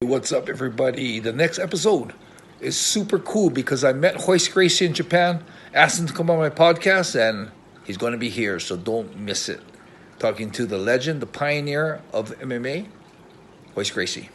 What's up, everybody? The next episode is super cool because I met Royce Gracie in Japan, asked him to come on my podcast, and he's going to be here, so don't miss it. Talking to the legend, the pioneer of MMA, Royce Gracie.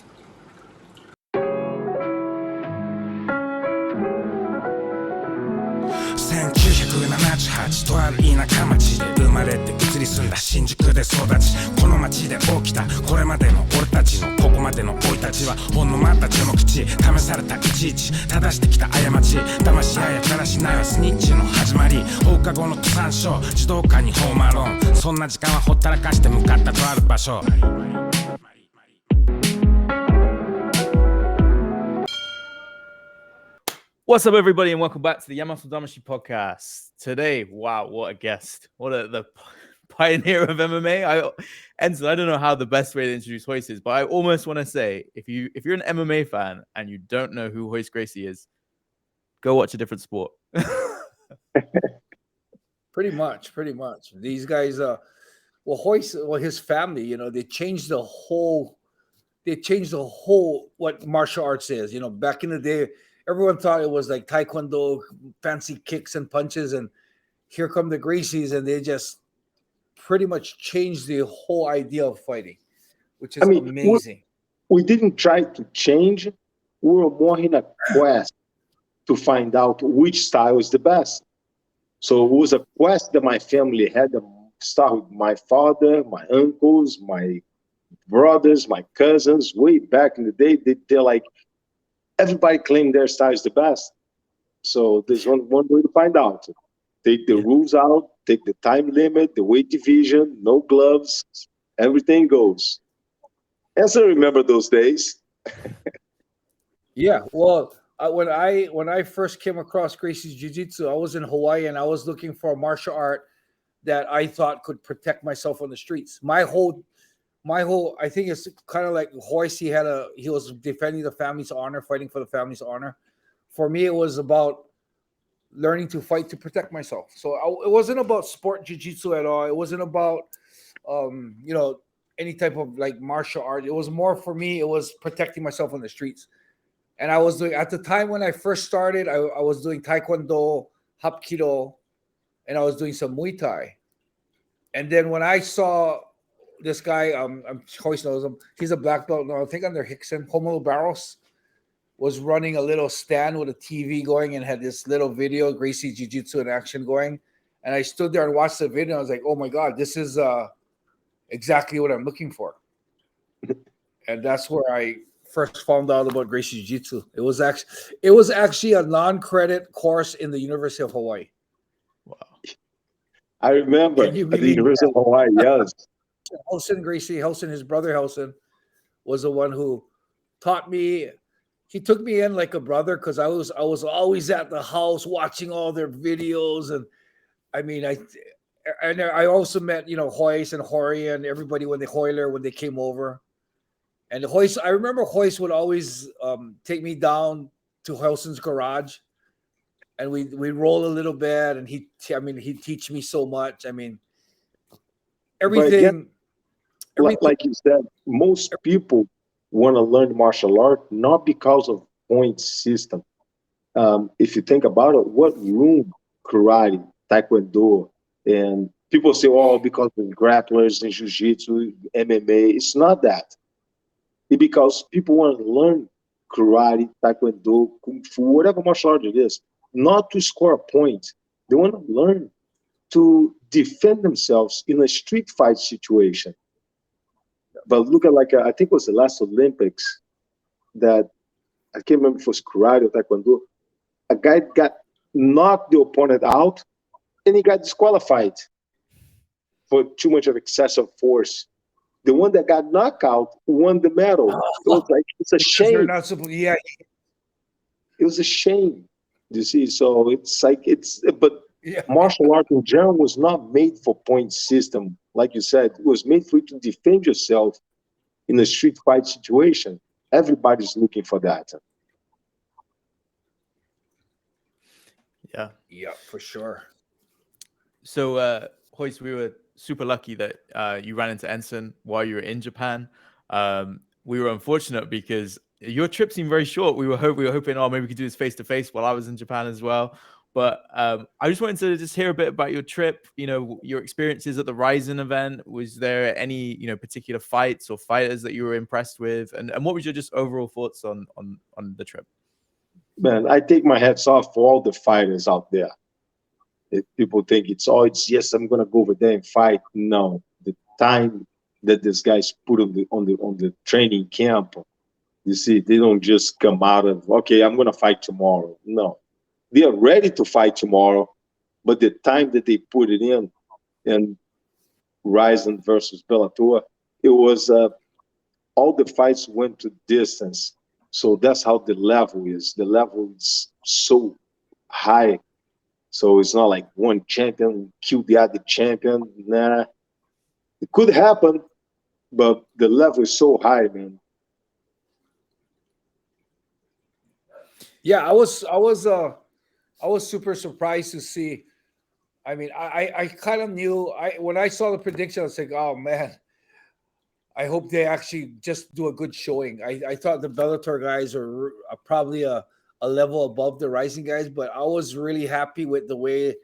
1978とある田舎町で生まれて移り住んだ新宿で育ちこの町で起きたこれまでの俺たちのここまでの生い立ちはほんのまた序の口試されたいちいち正してきた過ち騙し合いやからしないはスニッチの始まり放課後の登山所児童館にホームアローンそんな時間はほったらかして向かったとある場所What's up, everybody, and welcome back to the Yamatodamashii podcast. Today, wow, what a guest. The pioneer of MMA. Enson, I don't know how the best way to introduce Royce is, but I almost want to say, if you're an MMA fan and you don't know who Royce Gracie is, go watch a different sport. Pretty much. These guys, Royce, his family, they changed the whole what martial arts is. Back in the day, everyone thought it was like Taekwondo, fancy kicks and punches, and here come the Gracies, and they just pretty much changed the whole idea of fighting, which is amazing. We didn't try to change. We were more in a quest to find out which style is the best. So it was a quest that my family had to start with my father, my uncles, my brothers, my cousins. Way back in the day, they're like, everybody claimed their style is the best. So there's one way to find out. Take the rules out, take the time limit, the weight division, no gloves, everything goes. And so remember those days. Yeah, well, when I first came across Gracie's Jiu-Jitsu, I was in Hawaii and I was looking for a martial art that I thought could protect myself on the streets. My whole I think it's kind of like Royce. He was defending the family's honor, fighting for the family's honor. For me, it was about learning to fight to protect myself. So it wasn't about sport jiu-jitsu at all. It wasn't about any type of like martial art. It was more for me. It was protecting myself on the streets. And I was doing, at the time when I first started, I was doing Taekwondo, Hapkido, and I was doing some Muay Thai. And then when I saw this guy, Royce knows him. He's a black belt. No, I think under Hickson. Romulo Barros was running a little stand with a TV going and had this little video, Gracie Jiu-Jitsu in action going. And I stood there and watched the video. And I was like, oh my God, this is exactly what I'm looking for. And that's where I first found out about Gracie Jiu-Jitsu. It was actually a non-credit course in the University of Hawaii. Wow. I remember at the University of Hawaii, yes. Helson, his brother Helson, was the one who taught me. He took me in like a brother because I was always at the house watching all their videos, and I also met Royce and Hori and everybody when they came over, and Royce. I remember Royce would always take me down to Helson's garage, and we roll a little bit, and he'd teach me so much. Everything. Like you said, most people want to learn martial art not because of point system. If you think about it, what room karate, taekwondo, and people say, oh, because of grapplers and jiu-jitsu, MMA. It's not that. It's because people want to learn karate, taekwondo, kung fu, whatever martial art it is, not to score a point. They want to learn to defend themselves in a street fight situation. But look at I think it was the last Olympics that I can't remember if it was karate or taekwondo. A guy got knocked the opponent out and he got disqualified for too much of excessive force. The one that got knocked out won the medal. It was like, it's a shame. Yeah. It was a shame, you see. So martial art in general was not made for point system. Like you said, it was made for you to defend yourself in a street fight situation. Everybody's looking for that. Yeah, for sure. So, Royce, we were super lucky that you ran into Enson while you were in Japan. We were unfortunate because your trip seemed very short. We were hoping, oh, maybe we could do this face to face while I was in Japan as well. But I just wanted to just hear a bit about your trip. You know, your experiences at the RIZIN event. Was there any particular fights or fighters that you were impressed with, and what was your just overall thoughts on the trip? Man, I take my hats off for all the fighters out there. If people think it's yes, I'm gonna go over there and fight. No, the time that these guys put on the training camp, you see, they don't just come out of, okay, I'm gonna fight tomorrow. No, they are ready to fight tomorrow, but the time that they put it in, and RIZIN versus Bellator, it was all the fights went to distance. So that's how the level is. The level is so high. So it's not like one champion killed the other champion. Nah, it could happen, but the level is so high, man. Yeah, I was super surprised to see. I mean, I kind of knew when I saw the prediction, I was like, oh man, I hope they actually just do a good showing. I thought the Bellator guys are probably a level above the RIZIN guys, but I was really happy with the way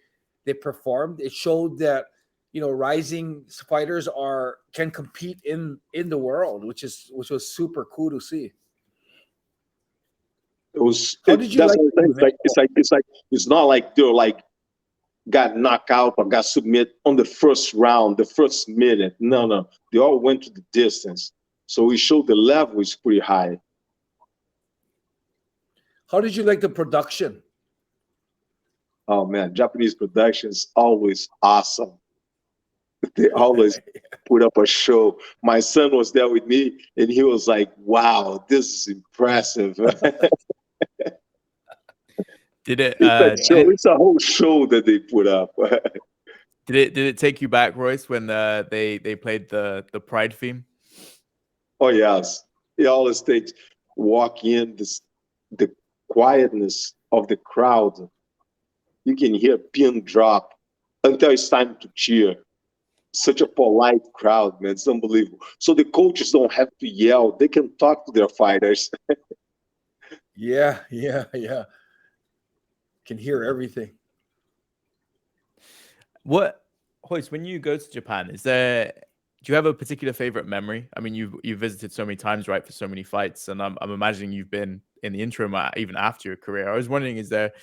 they performed. It showed that RIZIN fighters can compete in the world, which was super cool to see. It was. How did you It's not like they're like got knocked out or got submitted on the first round, the first minute. No, they all went to the distance. So we showed the level is pretty high. How did you like the production? Oh man, Japanese production is always awesome. They always put up a show. My son was there with me, and he was like, "Wow, this is impressive." Did it? It's a whole show that they put up. Did it take you back, Royce, when they played the Pride theme? Oh yes, it always takes walk in the quietness of the crowd. You can hear a pin drop until it's time to cheer. Such a polite crowd, man. It's unbelievable. So the coaches don't have to yell. They can talk to their fighters. Yeah. Can hear everything. Royce, when you go to Japan, do you have a particular favorite memory? I mean, you've visited so many times, right, for so many fights, and I'm imagining you've been in the interim even after your career. I was wondering, is there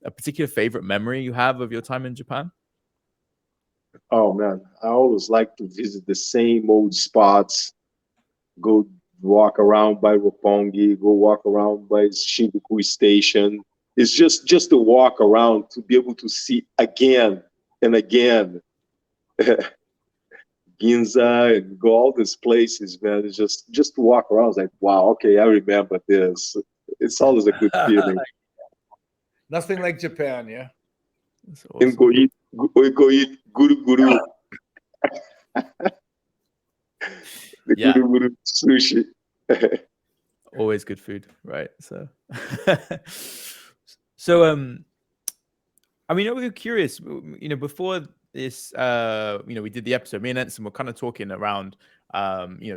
a particular favorite memory you have of your time in Japan? Oh man, I always like to visit the same old spots. Go walk around by Roppongi, go walk around by Shinjuku Station. It's just to walk around to be able to see again and again. Ginza and go all these places, man. It's just to walk around. It's like, wow, okay, I remember this. It's always a good feeling. Nothing like Japan, yeah. Awesome. And go eat guru guru. The guru sushi. Always good food, right? So, I mean, we were curious, before this, we did the episode, me and Enson were kind of talking around,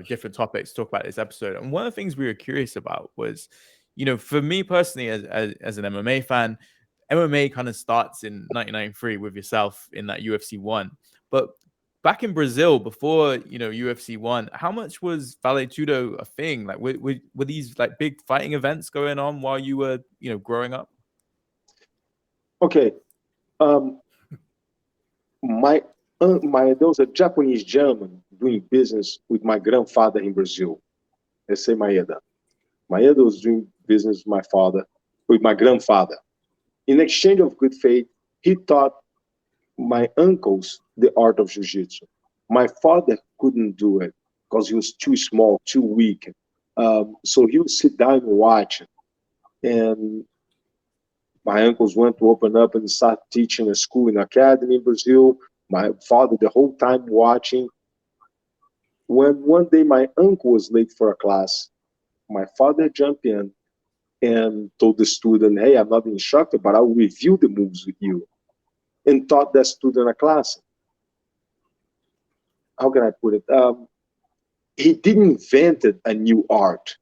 different topics to talk about this episode. And one of the things we were curious about was, for me personally, as an MMA fan, MMA kind of starts in 1993 with yourself in that UFC 1. But back in Brazil, before, UFC 1, how much was Vale Tudo a thing? Like, were these like big fighting events going on while you were, growing up? Okay. There was a Japanese gentleman doing business with my grandfather in Brazil. Let's say Maeda. Maeda was doing business with my grandfather. In exchange of good faith, he taught my uncles the art of Jiu-Jitsu. My father couldn't do it because he was too small, too weak. So he would sit down and watch. And my uncles went to open up and start teaching a school in academy in Brazil. My father, the whole time watching. When one day my uncle was late for a class, my father jumped in and told the student, hey, I'm not the instructor, but I'll review the moves with you. And taught that student a class. How can I put it? He didn't invent a new art.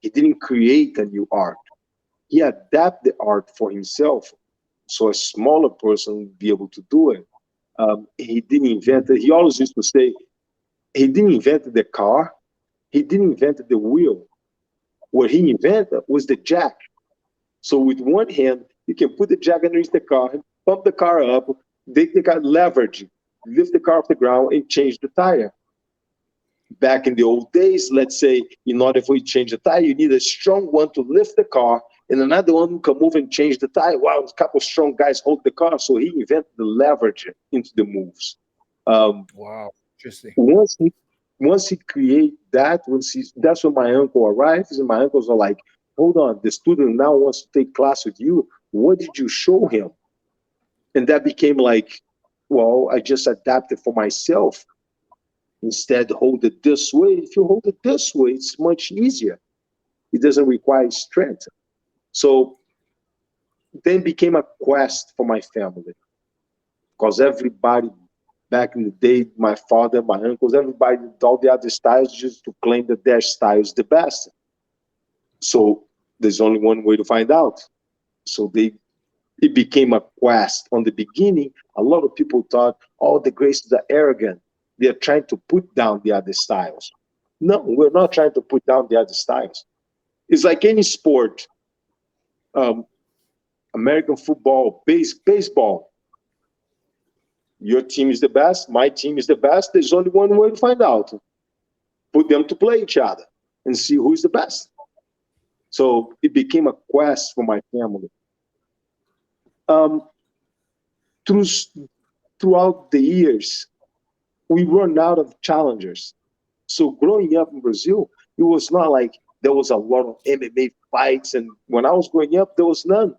He didn't create a new art. He adapted the art for himself, so a smaller person would be able to do it. He didn't invent it. He always used to say, he didn't invent the car. He didn't invent the wheel. What he invented was the jack. So with one hand, you can put the jack underneath the car, pump the car up, they got leverage, lift the car off the ground and change the tire. Back in the old days, let's say, in order for you to change the tire, you need a strong one to lift the car and another one who can move and change the tire. Wow, a couple of strong guys hold the car. So he invented the leverage into the moves. Wow, interesting. Once he create that, that's when my uncle arrives, and my uncles are like, hold on, the student now wants to take class with you. What did you show him? And that became like, well, I just adapted for myself. Instead, hold it this way. If you hold it this way, it's much easier. It doesn't require strength. So then became a quest for my family, because everybody back in the day, my father, my uncles, everybody, all the other styles, just to claim that their style is the best. So there's only one way to find out. So it became a quest. On the beginning, a lot of people thought, oh, the Gracies are arrogant. They're trying to put down the other styles. No, we're not trying to put down the other styles. It's like any sport, American football, baseball. Your team is the best, my team is the best. There's only one way to find out. Put them to play each other and see who is the best. So it became a quest for my family. Throughout the years, we run out of challengers. So growing up in Brazil, it was not like there was a lot of MMA fights. And when I was growing up, there was none.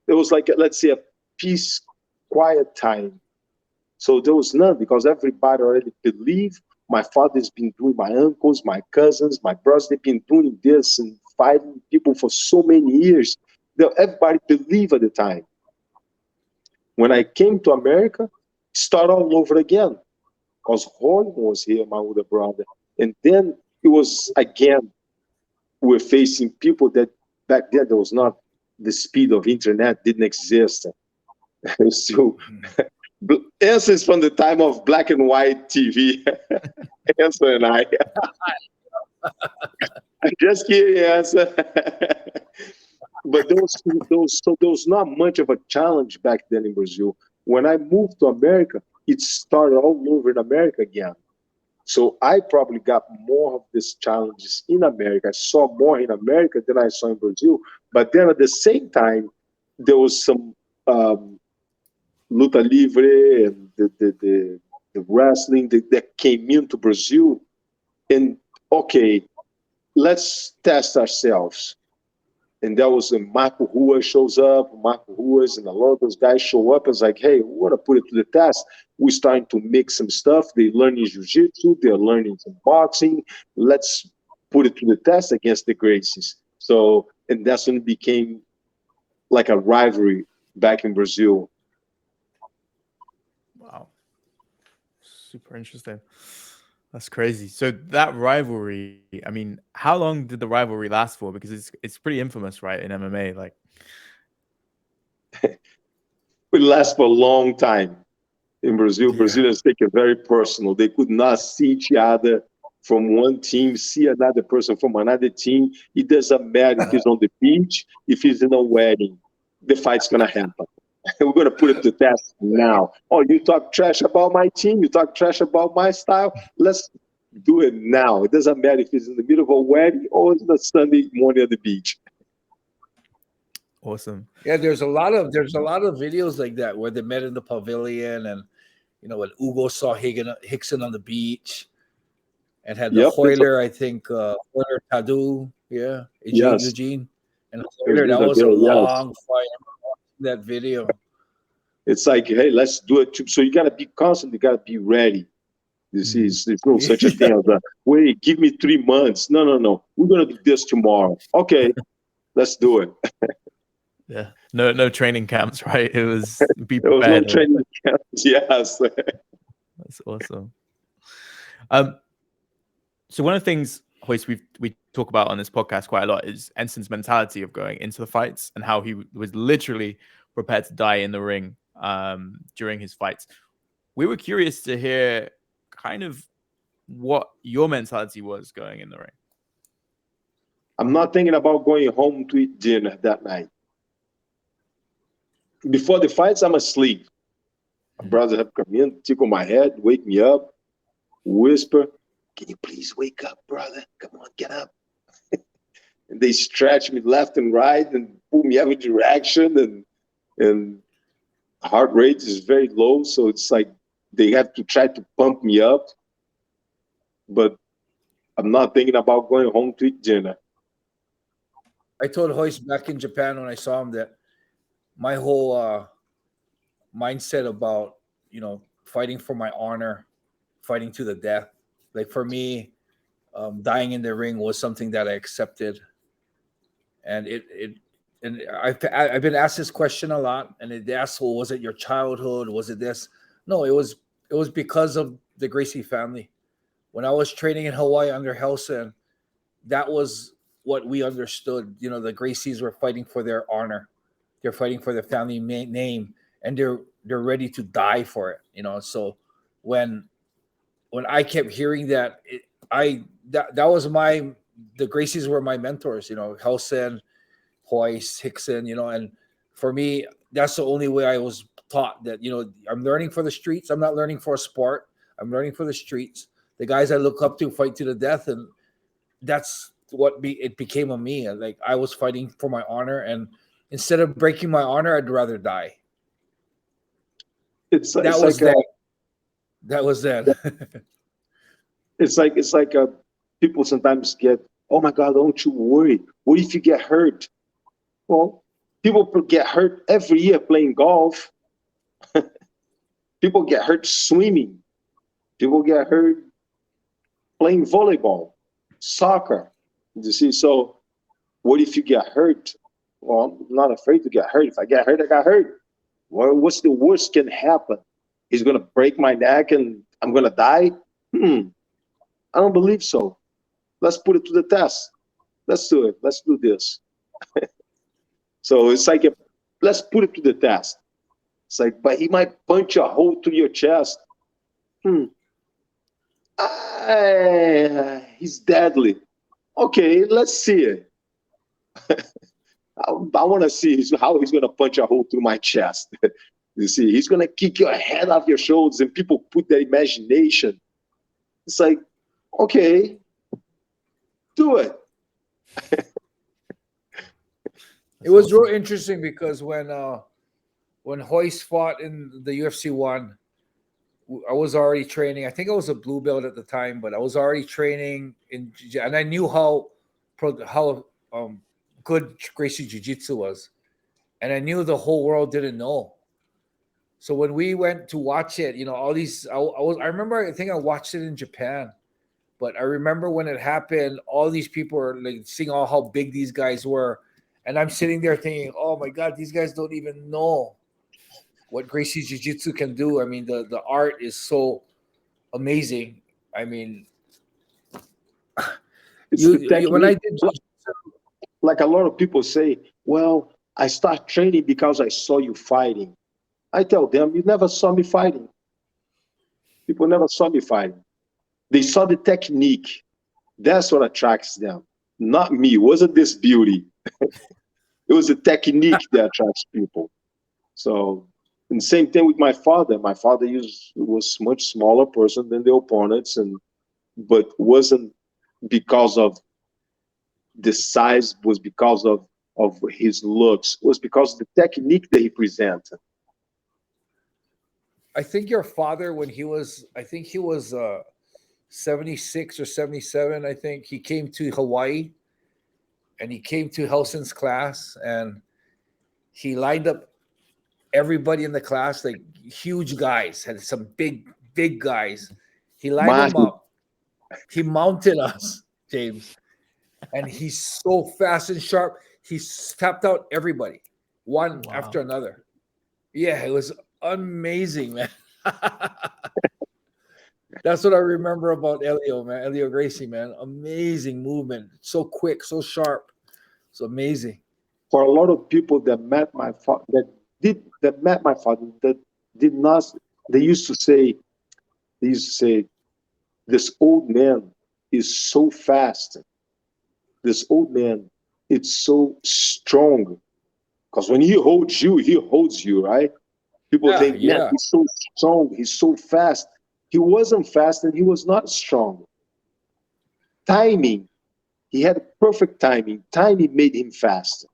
There was like, let's say, a peace, quiet time. So there was none, because everybody already believed. My father's been doing, my uncles, my cousins, my brothers, they've been doing this and fighting people for so many years. Everybody believed at the time. When I came to America, start all over again, because Horn was here, my older brother. And then it was, again, we're facing people that back then there was not, the speed of internet didn't exist. So Enson is from the time of black and white TV. Enson and I. Just kidding, Enson. But there was not much of a challenge back then in Brazil. When I moved to America, it started all over in America again. So I probably got more of these challenges in America. I saw more in America than I saw in Brazil. But then at the same time, there was some luta livre and the wrestling that came into Brazil. And okay, let's test ourselves. And that was when Marco Rua shows up, Marco Ruas, and a lot of those guys show up. And it's like, hey, we want to put it to the test. We're starting to mix some stuff. They're learning Jiu-Jitsu. They're learning some boxing. Let's put it to the test against the Gracies. So, and that's when it became like a rivalry back in Brazil. Wow. Super interesting. That's crazy. So that rivalry, I mean, how long did the rivalry last for? Because it's pretty infamous, right, in MMA. Like, it lasts for a long time in Brazil. Yeah. Brazilians take it very personal. They could not see each other from one team, see another person from another team. It doesn't matter if he's on the beach, if he's in a wedding, the fight's gonna happen. We're going to put it to test now. Oh, you talk trash about my team? You talk trash about my style? Let's do it now. It doesn't matter if it's in the middle of a wedding or it's a Sunday morning at the beach. Awesome. Yeah, there's a lot of videos like that where they met in the pavilion, and when Ugo saw Hickson on the beach and had the Hoyler, I think Hoyler Tadu, Eugene, and Hoyler. That was a long fight. That video. It's like, hey, let's do it. So you gotta be constant. You gotta be ready. There's no such a thing as that. Wait, give me 3 months. No. We're gonna do this tomorrow. Okay, let's do it. Yeah. No training camps, right? It was be prepared. There was no training camps. Yes. That's awesome. So one of the things Hoist, we talk about on this podcast quite a lot is Enson's mentality of going into the fights and how he was literally prepared to die in the ring during his fights. We were curious to hear kind of what your mentality was going in the ring. I'm not thinking about going home to eat dinner that night. Before the fights, I'm asleep. My brother have come in, tickle my head, wake me up, whisper, "Can you please wake up, brother? Come on, get up." And they stretch me left and right and pull me every direction, and heart rate is very low, so it's like they have to try to pump me up. But I'm not thinking about going home to eat dinner. I told Hoist back in Japan when I saw him that my whole mindset about, fighting for my honor, fighting to the death. Like for me, dying in the ring was something that I accepted. And I've been asked this question a lot, and they asked, well, was it your childhood? Was it this? No, it was because of the Gracie family. When I was training in Hawaii under Helson, that was what we understood. The Gracies were fighting for their honor. They're fighting for their family name, and they're ready to die for it. So when I kept hearing that, that was the Gracies were my mentors. Helson, Hoist, Hickson. And for me, that's the only way I was taught that. I'm learning for the streets. I'm not learning for a sport. I'm learning for the streets. The guys I look up to fight to the death, and that's what it became of me. Like I was fighting for my honor, and instead of breaking my honor, I'd rather die. That was that. It's like people sometimes get, "Oh my God, don't you worry. What if you get hurt?" Well, people get hurt every year playing golf. People get hurt swimming. People get hurt playing volleyball, soccer. You see, so what if you get hurt? Well, I'm not afraid to get hurt. If I get hurt, I got hurt. Well, what's the worst can happen? He's going to break my neck and I'm going to die? I don't believe so. Let's put it to the test. Let's do it. Let's do this. So it's like, let's put it to the test. It's like, but he might punch a hole through your chest. He's deadly. Okay, let's see it. I want to see how he's going to punch a hole through my chest. You see, he's going to kick your head off your shoulders, and people put their imagination. It's like, okay, do it. It was real interesting because when Hoist fought in the UFC 1, I was already training. I think I was a blue belt at the time, but I was already training and I knew how good Gracie Jiu-Jitsu was, and I knew the whole world didn't know. So when we went to watch it, all these, I remember, I think I watched it in Japan, but I remember when it happened, all these people were like seeing how big these guys were, and I'm sitting there thinking, oh my God, these guys don't even know what Gracie Jiu-Jitsu can do. I mean, the art is so amazing. I mean, when I did, like a lot of people say, well, I start training because I saw you fighting. I tell them, you never saw me fighting. People never saw me fighting. They saw the technique. That's what attracts them, not me. It wasn't this beauty. It was the technique that attracts people. So, and same thing with my father. My father was much smaller person than the opponents, but wasn't because of the size, was because of his looks, was because of the technique that he presented. I think your father, when he was 76 or 77, I think he came to Hawaii, and he came to Helson's class, and he lined up everybody in the class, like huge guys, had some big guys. He lined them up. He mounted us, James, and he's so fast and sharp. He tapped out everybody, one after another. Yeah, it was amazing, man. That's what I remember about Elio, man. Elio Gracie, man. Amazing movement. So quick, so sharp. It's amazing. For a lot of people that met my father, that did not, they used to say, this old man is so fast. This old man, it's so strong. Because when he holds you, right? People think, man, he's so strong, he's so fast. He wasn't fast and he was not strong. Timing, he had perfect timing. Timing made him fast.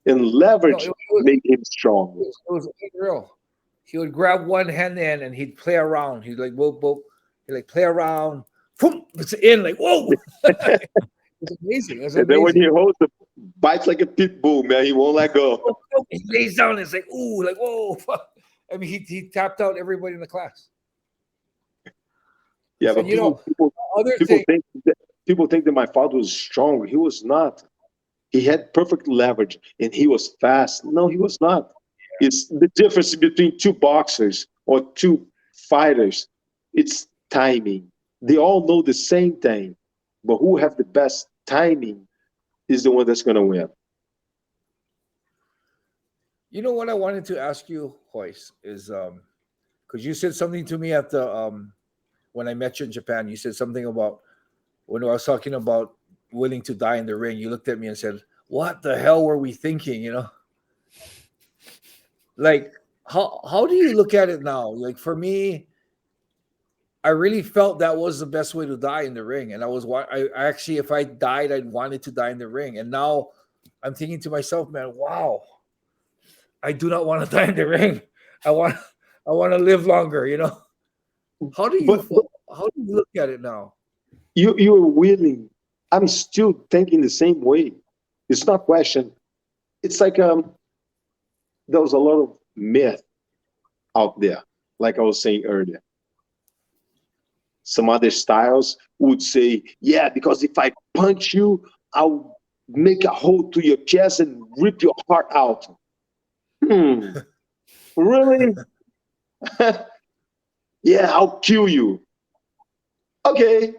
And leverage made him strong. It was unreal. He would grab one hand in and he'd play around. He'd like, whoa, whoa. He'd like play around. Boom, it's in, like, whoa. It's amazing. It's amazing. And then when he holds the bites like a pit bull, man, he won't let go. He lays down and it's like, ooh, like, whoa. I mean, he tapped out everybody in the class. Yeah, but people think that my father was strong. He was not. He had perfect leverage and he was fast. No, he was not. Yeah. It's the difference between two boxers or two fighters. It's timing. They all know the same thing, but who have the best timing is the one that's going to win. You know what I wanted to ask you, Royce, is because you said something to me at the when I met you in Japan. You said something about when I was talking about willing to die in the ring. You looked at me and said, "What the hell were we thinking?" You know, like how do you look at it now? Like for me, I really felt that was the best way to die in the ring, and I actually, if I died, I'd wanted to die in the ring, and now I'm thinking to myself, man, wow, I do not want to die in the ring. I want to live longer. You know, how do you look at it now? You are willing. I'm still thinking the same way. It's not question. It's like there was a lot of myth out there, like I was saying earlier. Some other styles would say, yeah, because if I punch you, I'll make a hole to your chest and rip your heart out. Really? Yeah, I'll kill you. Okay,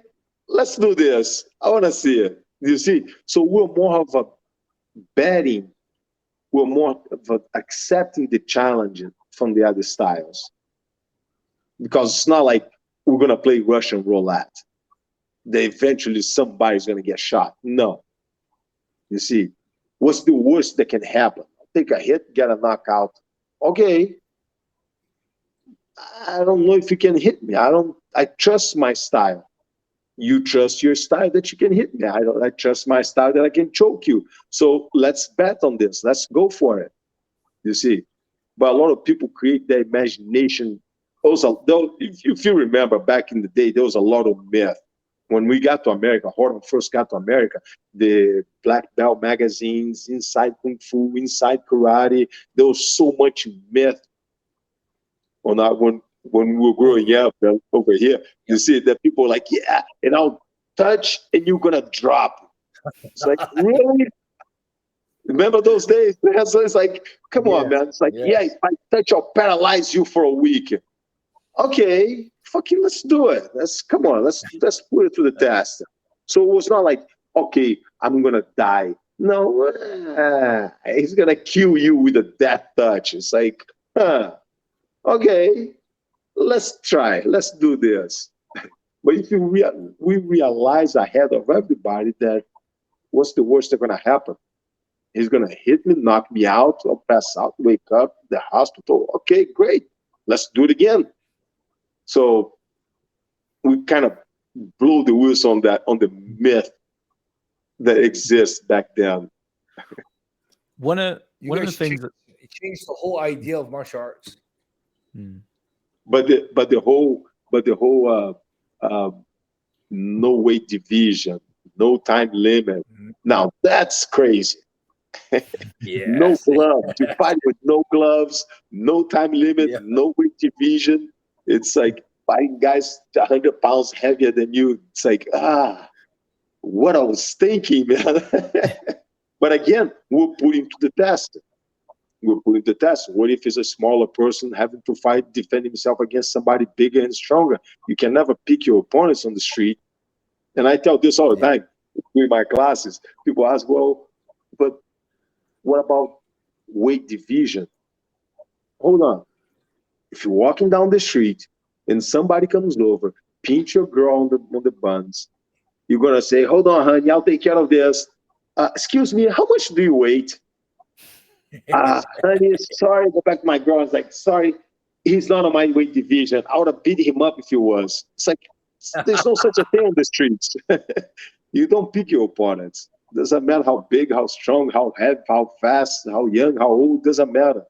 let's do this. I want to see it. You see? So we're more of a betting. We're more of accepting the challenge from the other styles. Because it's not like we're going to play Russian roulette. That eventually somebody's going to get shot. No. You see, what's the worst that can happen? Take a hit, get a knockout. Okay. I don't know if you can hit me. I trust my style. You trust your style that you can hit me. I trust my style that I can choke you. So let's bet on this. Let's go for it. You see? But a lot of people create their imagination. If you remember back in the day, there was a lot of myth. When we got to America, Horton first got to America, the black belt magazines, Inside Kung Fu, Inside Karate, there was so much myth when we were growing up over here. You see that people are like, yeah, and I'll touch and you're going to drop. It's like, really? Remember those days? So it's like, come on, man. It's like, yeah, if I touch, I'll paralyze you for a week. Okay, fucking let's do it. Let's put it to the test. So it was not like, okay, I'm gonna die. No, he's gonna kill you with a death touch. It's like, okay, let's try. Let's do this. But if we realize ahead of everybody that what's the worst that's gonna happen? He's gonna hit me, knock me out, or pass out, wake up, the hospital. Okay, great. Let's do it again. So we kind of blew the whistle on the myth that exists back then. One of the things that it changed the whole idea of martial arts. But the whole no weight division, no time limit. Now that's crazy. No gloves. You fight with no gloves, no time limit, no weight division. It's like fighting guys 100 pounds heavier than you. It's like, what I was thinking, man. But again, we're putting to the test. We're putting the test. What if it's a smaller person having to fight, defend himself against somebody bigger and stronger? You can never pick your opponents on the street. And I tell this all the time in my classes. People ask, well, but what about weight division? Hold on. If you're walking down the street and somebody comes over, pinch your girl on the buns, you're going to say, hold on, honey, I'll take care of this. Excuse me, how much do you weigh? Honey, sorry, go back to my girl. I was like, sorry, he's not on my weight division. I would have beat him up if he was. It's like, there's no such a thing on the streets. You don't pick your opponents. Doesn't matter how big, how strong, how heavy, how fast, how young, how old, doesn't matter.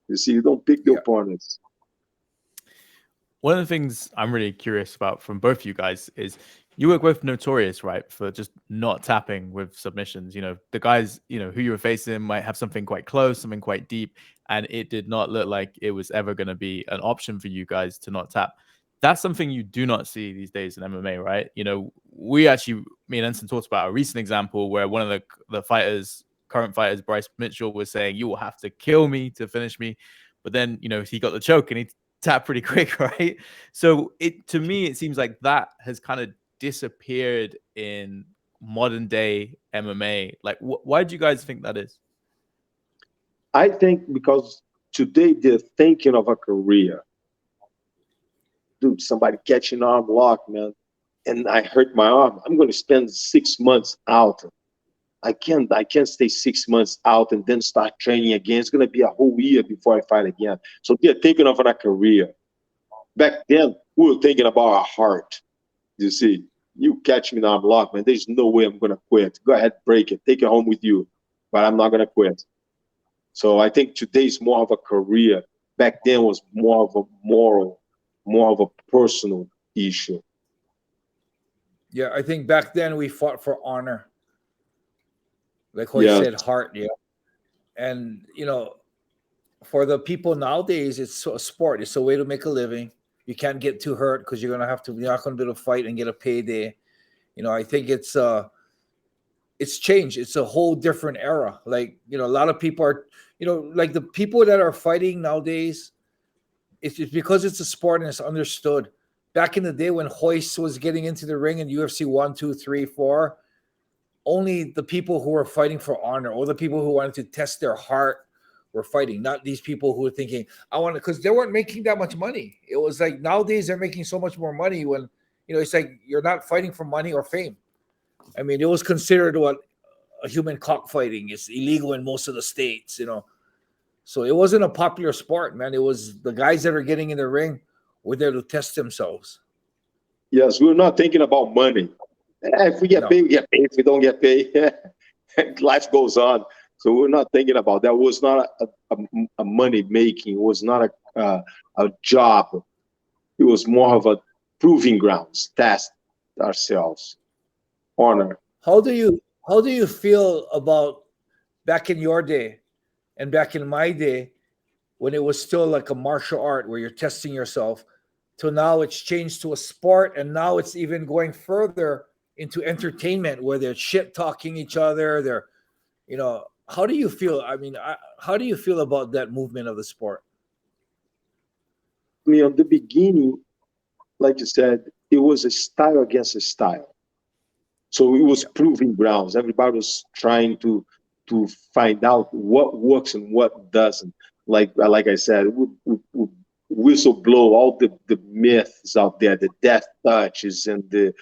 You see, you don't pick the opponents. One of the things I'm really curious about from both of you guys is you were both notorious, right, for just not tapping with submissions. You know, the guys, you know, who you were facing might have something quite close, something quite deep, and it did not look like it was ever going to be an option for you guys to not tap. That's something you do not see these days in MMA, right? You know, we actually, me and Enson talked about a recent example where one of the fighters, current fighters, Bryce Mitchell, was saying, you will have to kill me to finish me. But then, you know, he got the choke and he tapped pretty quick, right? So to me, it seems like that has kind of disappeared in modern day MMA. Like, why do you guys think that is? I think because today they're thinking of a career. Dude, somebody catching arm lock, man, and I hurt my arm. I'm going to spend 6 months out. I can't stay 6 months out and then start training again. It's going to be a whole year before I fight again. So they're thinking of a career. Back then, we were thinking about our heart. You see, you catch me in arm lock, man, there's no way I'm going to quit. Go ahead, break it. Take it home with you. But I'm not going to quit. So I think today's more of a career. Back then was more of a moral, more of a personal issue. Yeah, I think back then we fought for honor. Like what you said, heart, And, you know, for the people nowadays, it's a sport. It's a way to make a living. You can't get too hurt because you're not going to be able to fight and get a payday. You know, I think it's changed. It's a whole different era. Like, you know, a lot of people are, you know, like the people that are fighting nowadays, it's because it's a sport and it's understood. Back in the day when Royce was getting into the ring in UFC 1, 2, 3, 4, only the people who were fighting for honor or the people who wanted to test their heart were fighting, not these people who were thinking, I want to, because they weren't making that much money. It was like nowadays they're making so much more money when, you know, it's like you're not fighting for money or fame. I mean, it was considered what a human cockfighting is illegal in most of the states, you know. So it wasn't a popular sport, man. It was the guys that are getting in the ring were there to test themselves. Yes, we're not thinking about money. If we get paid, we get paid. If we don't get paid, life goes on. So we're not thinking about that. It was not a money making. It was not a job. It was more of a proving grounds, test ourselves, honor. How do you feel about back in your day and back in my day when it was still like a martial art where you're testing yourself, to now it's changed to a sport, and now it's even going further into entertainment where they're shit talking each other. They're, you know, how do you feel? I mean, how do you feel about that movement of the sport? I mean, at the beginning, like you said, it was a style against a style. So it was proving grounds. Everybody was trying to find out what works and what doesn't. Like I said, we whistle blow all the myths out there, the death touches and the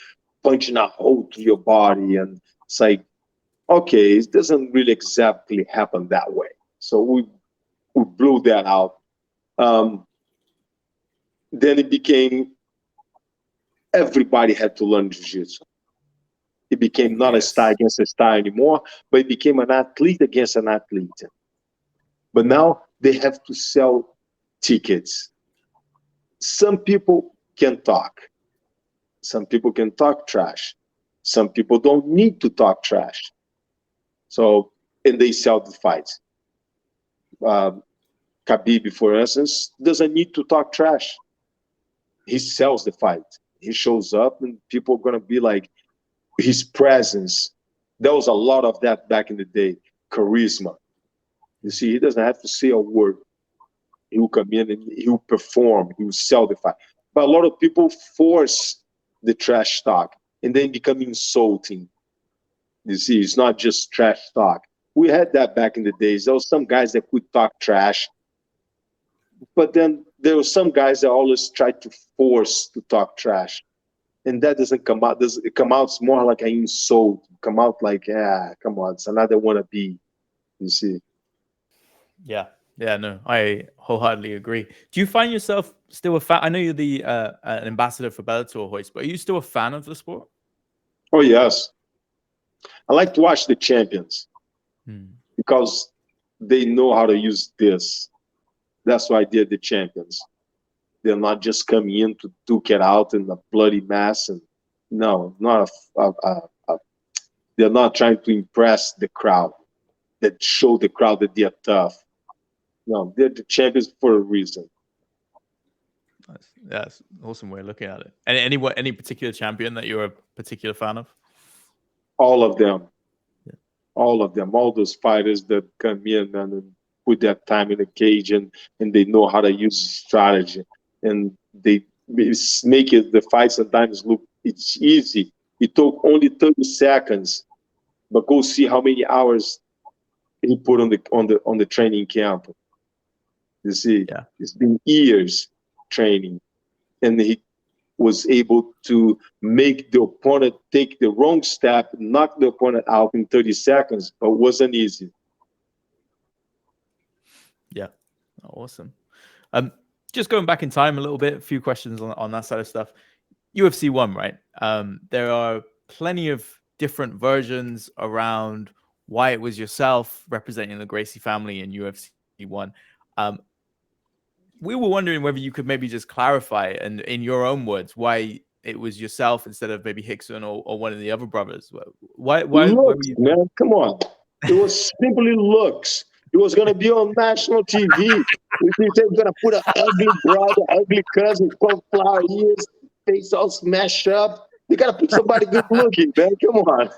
punching a hole to your body. And it's like, okay, it doesn't really exactly happen that way. So we blew that out. Then it became, everybody had to learn jiu-jitsu. It became not a style against a style anymore, but it became an athlete against an athlete. But now they have to sell tickets. Some people can talk. Some people can talk trash. Some people don't need to talk trash. So, and they sell the fights. Khabib, for instance, doesn't need to talk trash. He sells the fight. He shows up and people are going to be like, his presence. There was a lot of that back in the day. Charisma. You see, he doesn't have to say a word. He will come in and he will perform. He will sell the fight. But a lot of people force the trash talk and then become insulting. You see, it's not just trash talk. We had that back in the days. There were some guys that could talk trash, but then there were some guys that always tried to force to talk trash. And that doesn't come out. It comes out more like an insult. Come out like, come on, it's another wannabe. You see. Yeah. Yeah, no, I wholeheartedly agree. Do you find yourself still a fan? I know you're the an ambassador for Bellator, Royce, but are you still a fan of the sport? Oh, yes. I like to watch the champions because they know how to use this. That's why they're the champions. They're not just coming in to duke it out in a bloody mess. And no, not they're not trying to impress the crowd, that show the crowd that they're tough. No, they're the champions for a reason. That's an awesome way of looking at it. And any particular champion that you're a particular fan of? All of them. Yeah. All of them. All those fighters that come in and put their time in the cage and they know how to use strategy. And they make it, the fight sometimes look, it's easy. It took only 30 seconds, but go see how many hours he put on the training camp. You see, It's been years training, and he was able to make the opponent take the wrong step, knock the opponent out in 30 seconds, but it wasn't easy. Yeah, awesome. Just going back in time a little bit, a few questions on that side of stuff. UFC 1, right? There are plenty of different versions around why it was yourself representing the Gracie family in UFC 1. We were wondering whether you could maybe just clarify, and in your own words, why it was yourself instead of maybe Hickson or one of the other brothers. Why looks, man, come on. It was simply looks. It was going to be on national TV. We said we're going to put an ugly brother, ugly cousin, flower ears, face all smashed up. You got to put somebody good looking, man. Come on.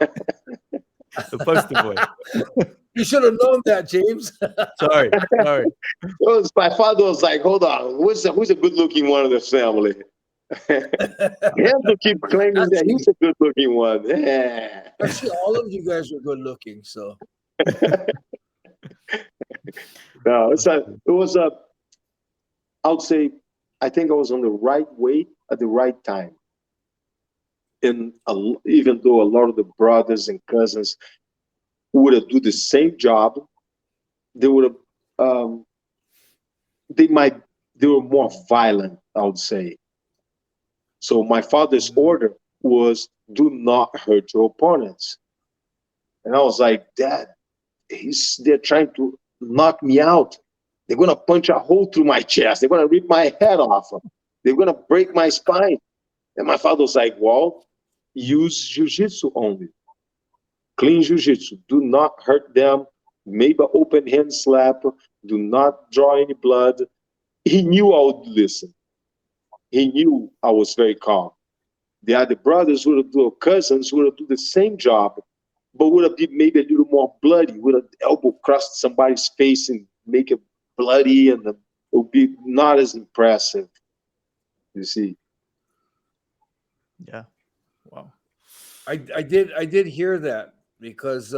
The poster boy. You should have known that, James. Sorry. My father was like, hold on, who's a good-looking one of the family? He has to keep claiming that he's a good-looking one. Yeah. Actually, all of you guys are good-looking, so. No, I would say, I think I was on the right way at the right time. And even though a lot of the brothers and cousins would have do the same job, they would have, they were more violent, I would say. So my father's order was, do not hurt your opponents. And I was like, Dad, they're trying to knock me out. They're going to punch a hole through my chest. They're going to rip my head off. They're going to break my spine. And my father was like, well, use Jiu-Jitsu only. Clean Jiu-Jitsu. Do not hurt them. Maybe an open hand slap. Do not draw any blood. He knew I would listen. He knew I was very calm. The other brothers would have do, cousins would have do the same job, but would have been maybe a little more bloody. Would have elbow crossed somebody's face and make it bloody, and it would be not as impressive. You see? Yeah. Wow. I did hear that because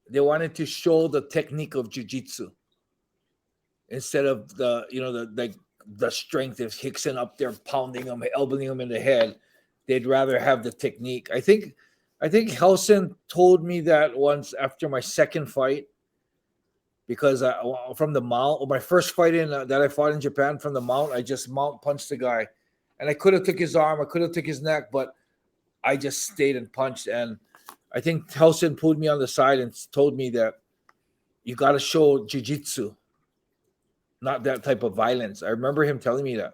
they wanted to show the technique of jiu-jitsu instead of the strength of Hickson up there pounding him, elbowing him in the head. They'd rather have the technique. I think Helson told me that once after my second fight, because from the mount, my first fight that I fought in Japan, from the mount, I just mount punched the guy, and I could have took his arm, I could have took his neck, but I just stayed and punched. And I think Helson pulled me on the side and told me that you got to show jiu-jitsu, not that type of violence. I remember him telling me that.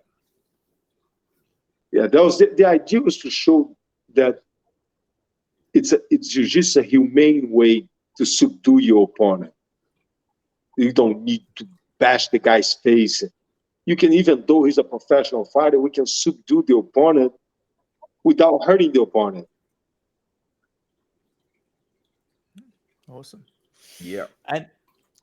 Yeah, that was the idea, was to show that it's jiu-jitsu, a humane way to subdue your opponent. You don't need to bash the guy's face. You can, even though he's a professional fighter, we can subdue the opponent without hurting the opponent. Awesome. Yeah. And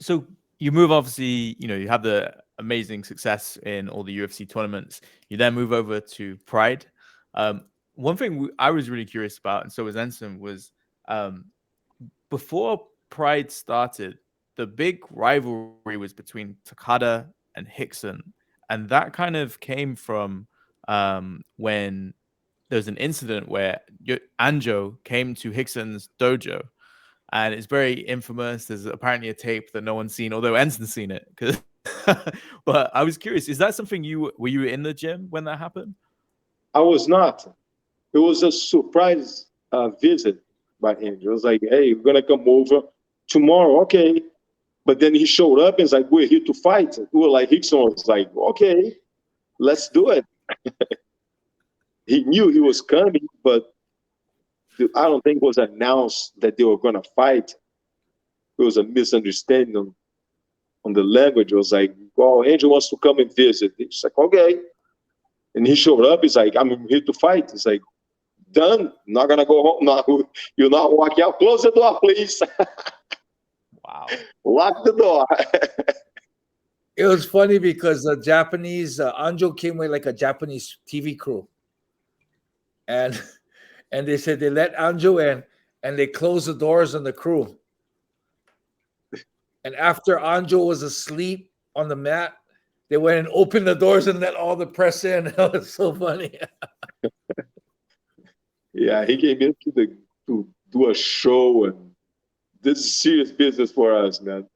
So you move, obviously, you have the amazing success in all the UFC tournaments. You then move over to Pride. One thing I was really curious about, and so was Enson, was before Pride started, the big rivalry was between Takada and Hickson. And that kind of came from when there was an incident where Anjo came to Hickson's dojo. And it's very infamous. There's apparently a tape that no one's seen, although Enson's seen it. But I was curious, is that something were you in the gym when that happened? I was not. It was a surprise visit by him. It was like, hey, we're going to come over tomorrow. Okay. But then he showed up and was like, we're here to fight. We were like, Hickson was like, okay, let's do it. He knew he was coming, but I don't think it was announced that they were going to fight. It was a misunderstanding on the language. It was like, oh, Angel wants to come and visit. He's like, okay. And he showed up. He's like, I'm here to fight. He's like, done. Not going to go home. No, you're not walking out. Close the door, please. Wow. Lock the door. It was funny because the Japanese, Anjo came with like a Japanese TV crew. And they said they let Anjo in and they closed the doors on the crew. And after Anjo was asleep on the mat, they went and opened the doors and let all the press in. That was so funny. Yeah, he came in to do a show, and this is serious business for us, man.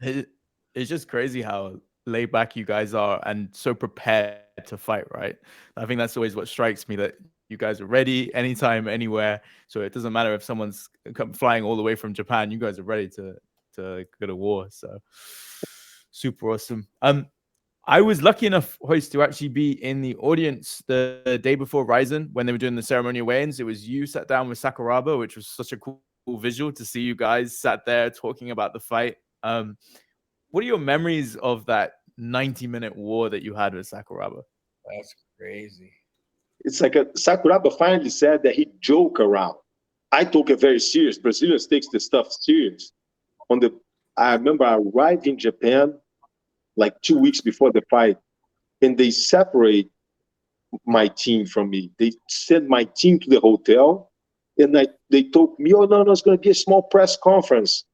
It's just crazy how laid back you guys are and so prepared to fight, right? I think that's always what strikes me, that you guys are ready anytime, anywhere. So it doesn't matter if someone's flying all the way from Japan. You guys are ready to go to war. So super awesome. I was lucky enough, Royce, to actually be in the audience the day before RIZIN when they were doing the ceremonial weigh-ins. It was you sat down with Sakuraba, which was such a cool visual to see you guys sat there talking about the fight. What are your memories of that 90-minute war that you had with Sakuraba? That's crazy. It's like Sakuraba finally said that he joke around. I took it very serious. Brazilians takes this stuff serious. I remember I arrived in Japan like 2 weeks before the fight, and they separate my team from me. They sent my team to the hotel, and they told me, oh, no, it's going to be a small press conference.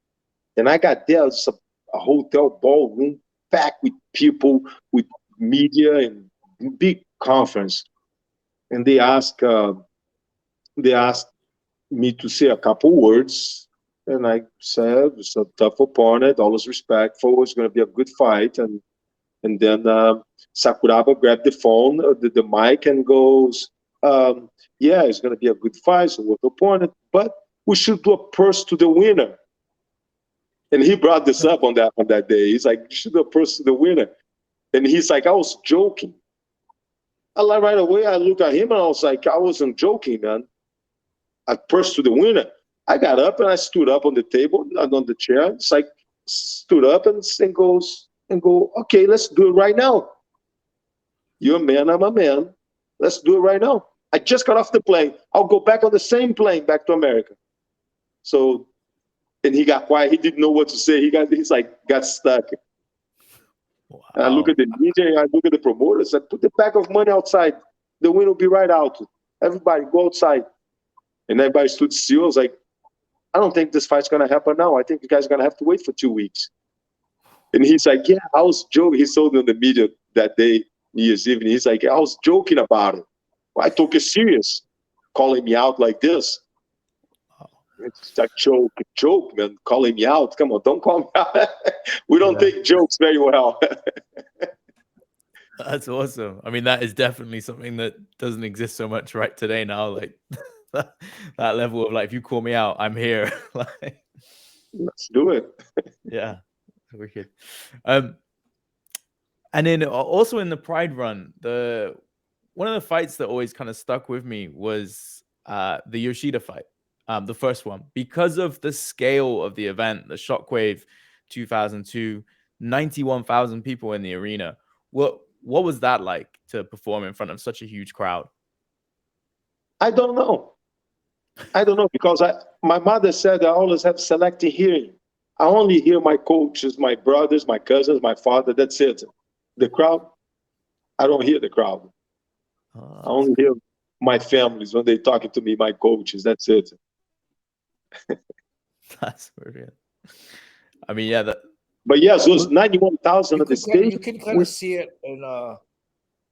And I got there, it's a hotel ballroom packed with people, with media, and big conference. And they asked me to say a couple words, and I said, it's a tough opponent, always respectful, it's going to be a good fight. And then Sakuraba grabbed the phone, the mic, and goes, yeah, it's going to be a good fight, so with the opponent, but we should do a purse to the winner. And he brought this up on that day. He's like, you should do a purse to the winner. And he's like, I was joking. Right away, I look at him and I was like, I wasn't joking, man. A purse to the winner. I got up and I stood up on the table, on the chair. It's like, stood up and go, okay, let's do it right now. You're a man, I'm a man. Let's do it right now. I just got off the plane. I'll go back on the same plane back to America. So, and he got quiet. He didn't know what to say. He's like, got stuck. Wow. And I look at the media, I look at the promoters, I put the pack of money outside. The win will be right out. Everybody go outside. And everybody stood still. I was like, I don't think this fight's going to happen now. I think you guys are going to have to wait for 2 weeks. And he's like, yeah, I was joking. He told me on the media that day, New Year's Eve, and he's like, I was joking about it. Well, I took it serious, calling me out like this. It's a joke, man. Calling me out. Come on, don't call me out. We don't take jokes very well. That's awesome. I mean, that is definitely something that doesn't exist so much right today now. Like that level of like, if you call me out, I'm here. Like, let's do it. Yeah, wicked. And then also in the Pride run, one of the fights that always kind of stuck with me was the Yoshida fight. The first one, because of the scale of the event, the Shockwave 2002, 91,000 people in the arena. What was that like to perform in front of such a huge crowd? I don't know because my mother said I always have selective hearing. I only hear my coaches, my brothers, my cousins, my father. That's it. The crowd, I don't hear the crowd. I only hear my families when they're talking to me, my coaches. That's it. That's brilliant. I mean, yeah, But yes, it was 91,000 at the You stage. can kind of see it in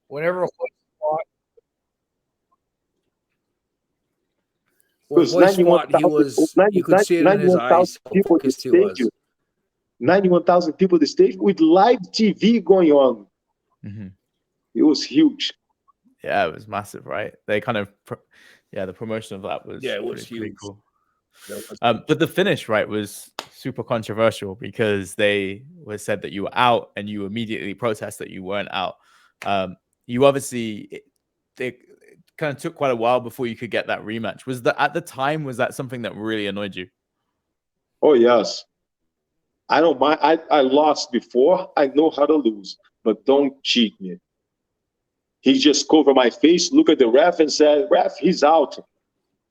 whenever Royce fought, he was, you could see it in his eyes how focused he was. 91,000 people at the stage with live TV going on. It was huge. Yeah, it was massive, right? They kind of, the promotion of that was, it was pretty huge. cool. But the finish, right, was super controversial because they said that you were out and you immediately protest that you weren't out. You obviously, they kind of took quite a while before you could get that rematch. Was that at the time, was that something that really annoyed you? Oh, yes. I don't mind. I lost before. I know how to lose, but don't cheat me. He just covered my face, look at the ref and said, ref, he's out.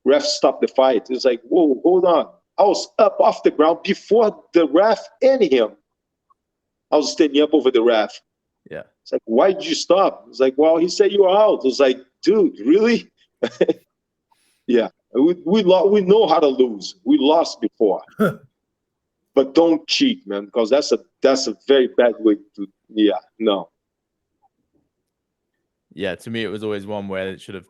Ref stopped the fight. It's like, whoa, hold on. I was up off the ground before the ref and him. I was standing up over the ref. Yeah. It's like, why did you stop? It's like, well, he said you were out. I was like, dude, really? Yeah. We know how to lose. We lost before. But don't cheat, man, because that's a very bad way to, no. Yeah, to me, it was always one where it should have,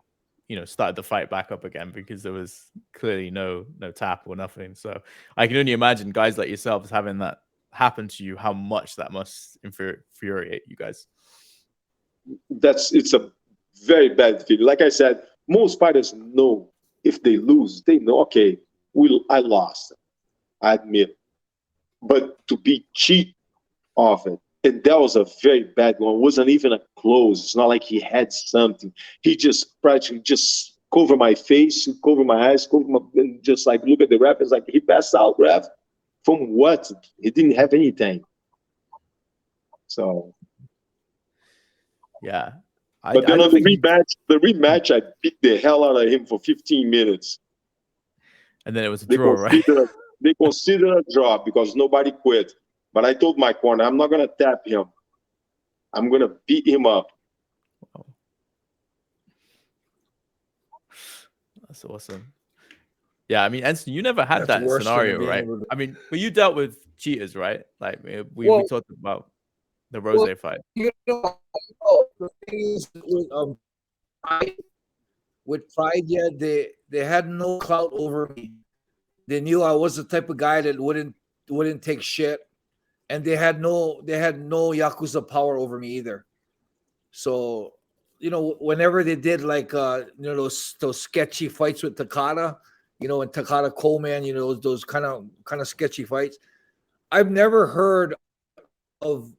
started the fight back up again because there was clearly no tap or nothing. So I can only imagine guys like yourselves having that happen to you, how much that must infuriate you guys. It's a very bad feeling. Like I said, most fighters know if they lose, they know, okay, I lost. I admit. But to be cheat of it, and that was a very bad one. It wasn't even a close. It's not like he had something. He just practically just covered my face, covered my eyes, and just like look at the ref. It's like, he passed out, ref. From what? He didn't have anything. So. Yeah. But then on the rematch, I beat the hell out of him for 15 minutes. And then it was a draw, right? They consider a draw because nobody quit. But I told my corner, I'm not going to tap him. I'm going to beat him up. Wow. That's awesome. Yeah, I mean, Enson, you never had that scenario, right? I mean, but you dealt with cheaters, right? Like we talked about the Rose fight. The thing is with Pride, yeah, they had no clout over me. They knew I was the type of guy that wouldn't take shit, and they had no Yakuza power over me either. So, whenever they did like those sketchy fights with Takada, and Takada Coleman, those kind of sketchy fights, I've never heard of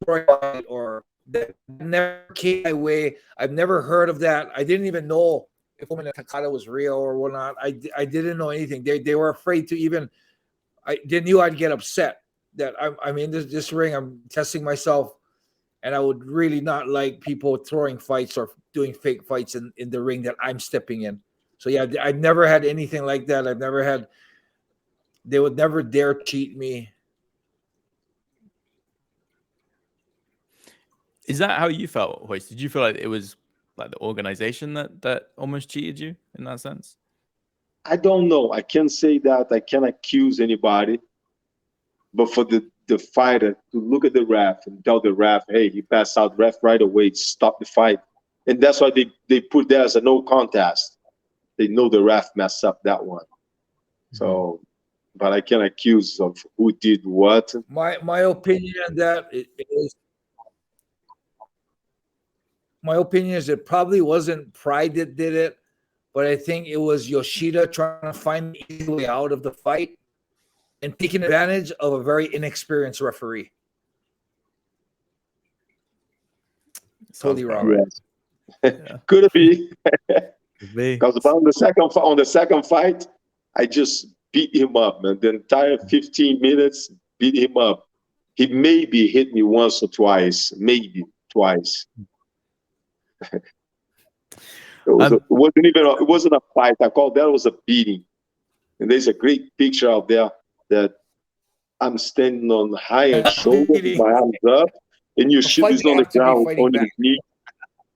or that never came my way. I've never heard of that. I didn't even know if Takada was real or whatnot. I didn't know anything. They were afraid to even. They knew I'd get upset that I'm in this ring. I'm testing myself, and I would really not like people throwing fights or doing fake fights in the ring that I'm stepping in. So yeah, I've never had anything like that. They would never dare cheat me. Is that how you felt, Royce? Did you feel like it was like the organization that almost cheated you in that sense? I don't know. I can't say that. I can't accuse anybody. But for the fighter to look at the ref and tell the ref, hey, he passed out, ref right away, stop the fight. And that's why they put that as a no contest. They know the ref messed up that one. So, but I can't accuse of who did what. My opinion on that is, it probably wasn't Pride that did it, but I think it was Yoshida trying to find the easy way out of the fight and taking advantage of a very inexperienced referee. Totally wrong. Yes. Yeah. Could it be? Because on the second fight, I just beat him up, man. The entire 15 minutes, beat him up. He maybe hit me once or twice, maybe twice. It wasn't a fight. I call that was a beating. And there's a great picture out there that I'm standing on high and shoulder, my arms up, and Yoshida's on the ground,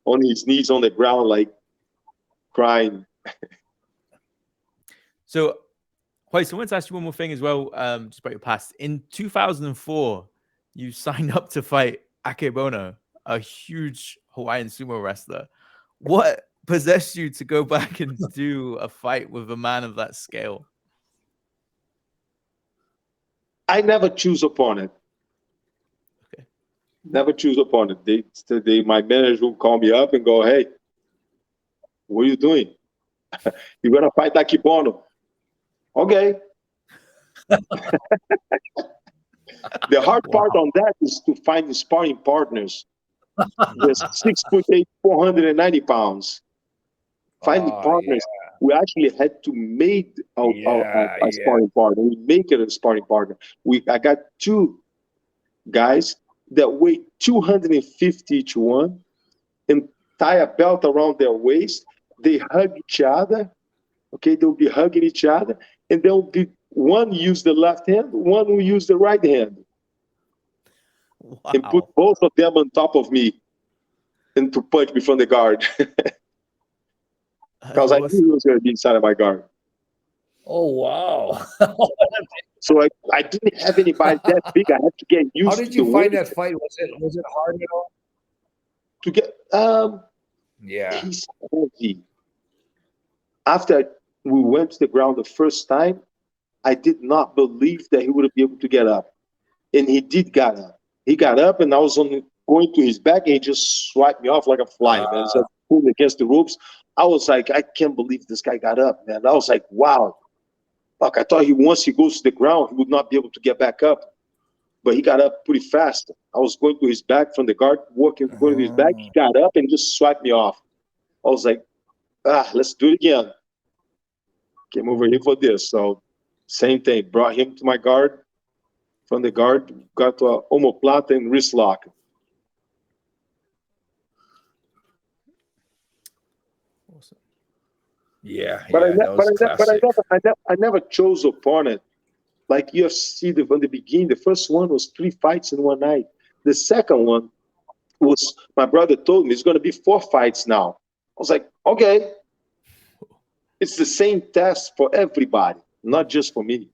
on his knees on the ground, like crying. So, Royce, I wanted to ask you one more thing as well, just about your past. In 2004, you signed up to fight Akebono, a huge Hawaiian sumo wrestler. What possessed you to go back and do a fight with a man of that scale? I never choose opponent. Okay. Never choose opponent. My manager will call me up and go, "Hey, what are you doing? You're gonna fight Akebono." Okay. The hard part on that is to find sparring partners. There's 6'8", 490 pounds. Finding partners. Yeah. We actually had to make a sparring partner. We make it a sparring partner. I got two guys that weigh 250 each one and tie a belt around their waist. They hug each other. Okay, they'll be hugging each other, and they'll be one use the left hand, one will use the right hand. Wow. And put both of them on top of me and to punch me from the guard. Because I knew he was going to be inside of my guard. Oh, wow. So I didn't have anybody that big. I had to get used to. How did you find that fight? Was it hard at all? To get, he's heavy. After we went to the ground the first time, I did not believe that he would be able to get up. And he did get up. He got up, and I was going to his back, and he just swiped me off like a fly, man. So I pulled against the ropes. I was like, I can't believe this guy got up, man. I was like, wow. Like, I thought once he goes to the ground, he would not be able to get back up. But he got up pretty fast. I was going to his back from the guard, going to his back. He got up and just swiped me off. I was like, let's do it again. Came over here for this. So same thing. Brought him to my guard. From the guard, got to a omoplata and wrist lock. Awesome. Yeah, but yeah, I never chose opponent. Like UFC from the beginning, the first one was 3 fights in one night. The second one was, my brother told me, it's going to be 4 fights now. I was like, okay. It's the same test for everybody, not just for me.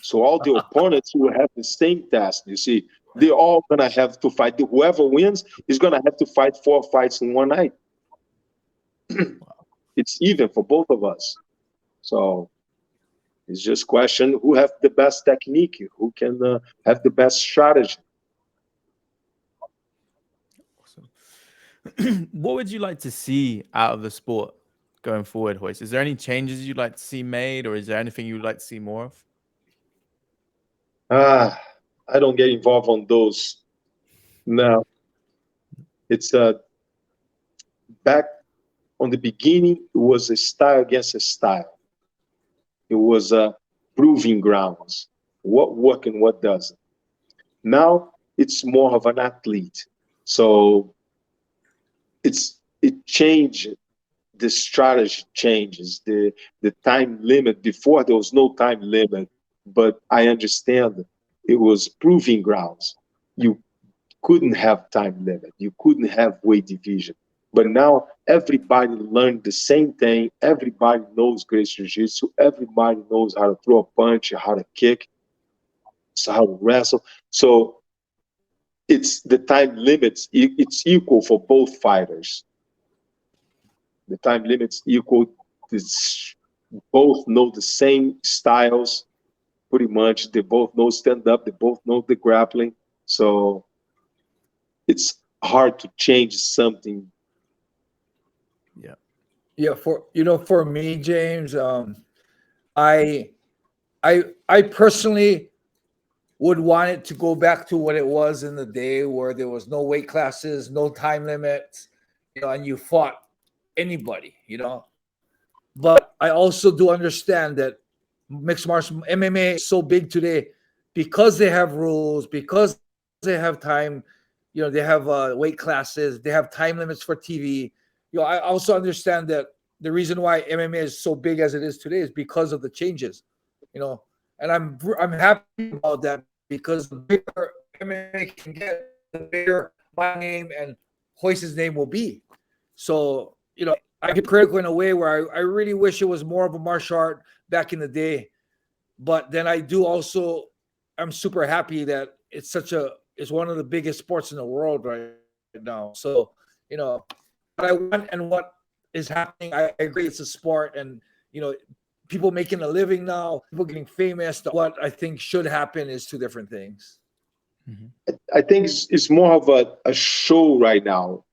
So all the opponents will have the same test. You see, they're all going to have to fight. Whoever wins is going to have to fight 4 fights in one night. It's even for both of us. So it's just question who have the best technique, who can have the best strategy. Awesome. What would you like to see out of the sport going forward, Royce? Is there any changes you'd like to see made, or is there anything you would like to see more of? I don't get involved on those. No. It's back on the beginning, it was a style against a style. It was proving grounds. What works and what doesn't. Now it's more of an athlete. So it changed. The strategy changes. The time limit. Before there was no time limit, but I understand it was proving grounds. You couldn't have time limit. You couldn't have weight division. But now everybody learned the same thing. Everybody knows Gracie Jiu-Jitsu. Everybody knows how to throw a punch, how to kick, so how to wrestle. So it's the time limits. It's equal for both fighters. The time limits equal. Both know the same styles, pretty much. They both know stand-up. They both know the grappling. So it's hard to change something. Yeah, for me, James, I personally would want it to go back to what it was in the day where there was no weight classes, no time limits, and you fought anybody, But I also do understand that mixed martial MMA is so big today because they have rules, because they have time, they have weight classes, they have time limits for TV. I also understand that the reason why MMA is so big as it is today is because of the changes, and I'm happy about that because the bigger MMA can get, the bigger my name and Royce's name will be. So, you know, I get critical in a way where I really wish it was more of a martial art back in the day. But then I do also, I'm super happy that it's one of the biggest sports in the world right now. So, you know, what I want and what is happening, I agree it's a sport, and, you know, people making a living now, people getting famous. What I think should happen is two different things. I think it's more of a show right now,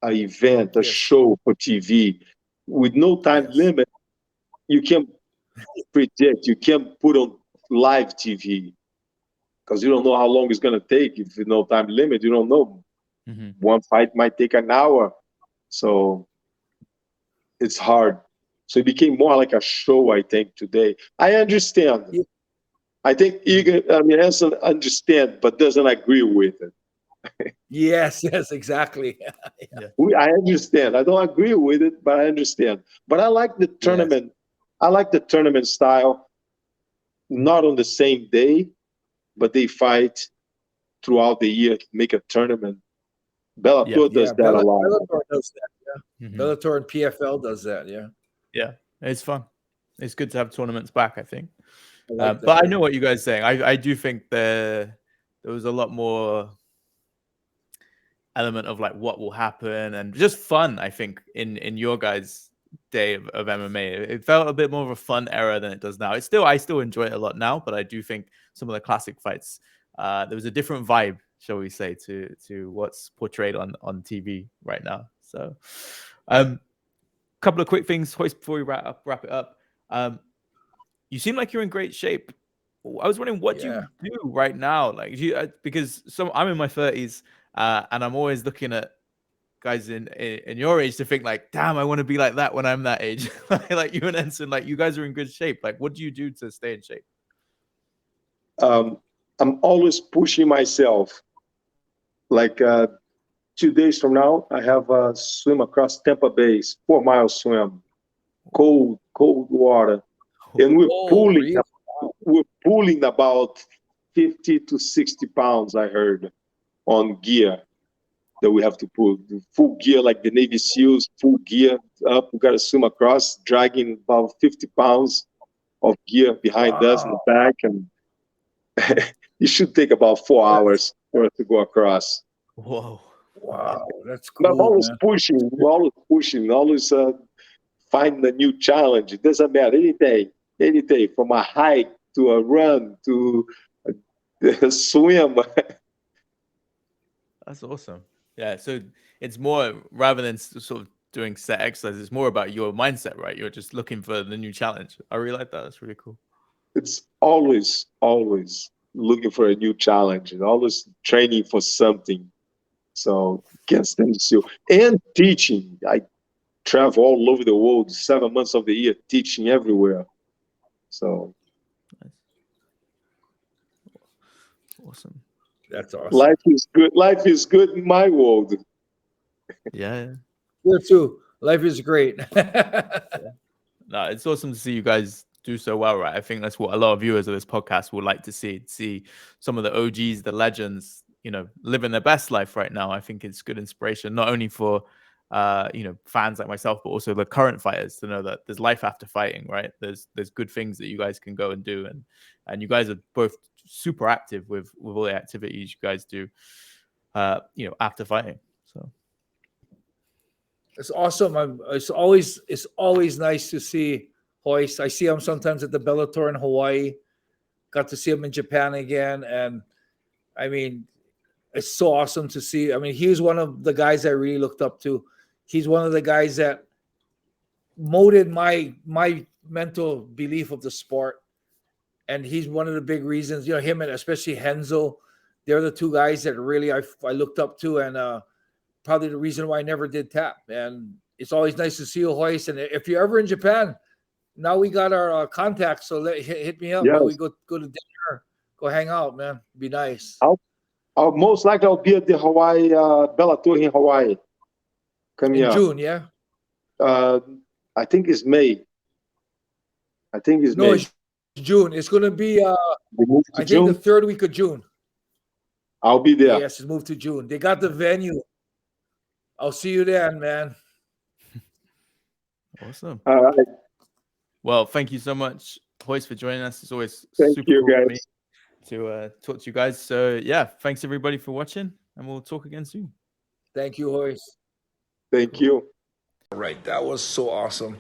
an event, a show for TV with no time limit. You can't predict, you can't put on live TV because you don't know how long it's going to take. If there's no time limit, you don't know. One fight might take an hour, so it's hard. So it became more like a show, I think, today. I understand. I think Enson understands, but doesn't agree with it. Yes, exactly. I understand. I don't agree with it, but I understand. But I like the tournament. Yes. I like the tournament style. Not on the same day, but they fight throughout the year to make a tournament. Bellator does that a lot. Bellator does that, Bellator and PFL does that, Yeah, it's fun. It's good to have tournaments back, I think. But I know what you guys are saying. I do think there was a lot more element of like what will happen and just fun, I think, in your guys' day of MMA. It felt a bit more of a fun era than it does now. I still enjoy it a lot now, but I do think some of the classic fights, there was a different vibe, shall we say, to what's portrayed on TV right now. So couple of quick things, Royce, before we wrap it up. You seem like you're in great shape. I was wondering, what do you do right now? Like, because I'm in my 30s, and I'm always looking at guys in your age to think like, damn, I want to be like that when I'm that age. Like you and Enson, like you guys are in good shape. Like, what do you do to stay in shape? I'm always pushing myself. Like 2 days from now, I have a swim across Tampa Bay, 4-mile swim, cold water. And we're pulling about 50 to 60 pounds, I heard, on gear that we have to pull. Full gear, like the Navy SEALs, full gear up. We got to swim across, dragging about 50 pounds of gear behind us in the back. And it should take about 4 hours for us to go across. Whoa. Wow, that's cool. We're always pushing, always finding a new challenge. It doesn't matter, any day, from a hike to a run to a swim. That's awesome. Yeah, so it's more, rather than sort of doing set exercise, it's more about your mindset, right? You're just looking for the new challenge. I really like that. That's really cool. It's always looking for a new challenge and always training for something. So can't stand still. And teaching. I travel all over the world 7 months of the year, teaching everywhere. So nice. Awesome. That's awesome. Life is good. Life is good in my world. Yeah. Here too. Life is great. No, it's awesome to see you guys do so well, right? I think that's what a lot of viewers of this podcast would like to see some of the OGs, the legends, you know, living their best life right now. I think it's good inspiration, not only for you know, fans like myself, but also the current fighters to know that there's life after fighting, right? There's good things that you guys can go and do, and you guys are both super active with all the activities you guys do, you know, after fighting. So it's awesome. It's always nice to see Royce. I see him sometimes at the Bellator in Hawaii. Got to see him in Japan again, and I mean, it's so awesome to see. I mean, he was one of the guys I really looked up to. He's one of the guys that molded my mental belief of the sport. And he's one of the big reasons, you know, him and especially Renzo, they're the two guys that really I looked up to, and probably the reason why I never did tap. And it's always nice to see you, Royce. And if you're ever in Japan, now we got our contacts, so hit me up. Yes. We go to dinner, go hang out, man. Be nice. I'll most likely I'll be at the Hawaii Bellator in Hawaii. Coming in up. June, yeah. I think it's May. May. It's June. It's going to be, We move to I think, the June. 3rd week of June. I'll be there. Yes, it's moved to June. They got the venue. I'll see you then, man. Awesome. All right. Well, thank you so much, Royce, for joining us. It's always Thank super you, cool for me guys. to talk to you guys. So yeah, thanks everybody for watching, and we'll talk again soon. Thank you, Royce. Thank you. All right, that was so awesome.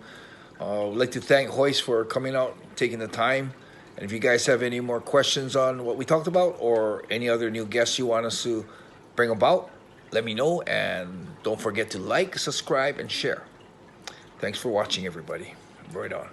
I'd like to thank Royce for coming out, taking the time. And if you guys have any more questions on what we talked about or any other new guests you want us to bring about, let me know. And don't forget to like, subscribe, and share. Thanks for watching, everybody. Right on.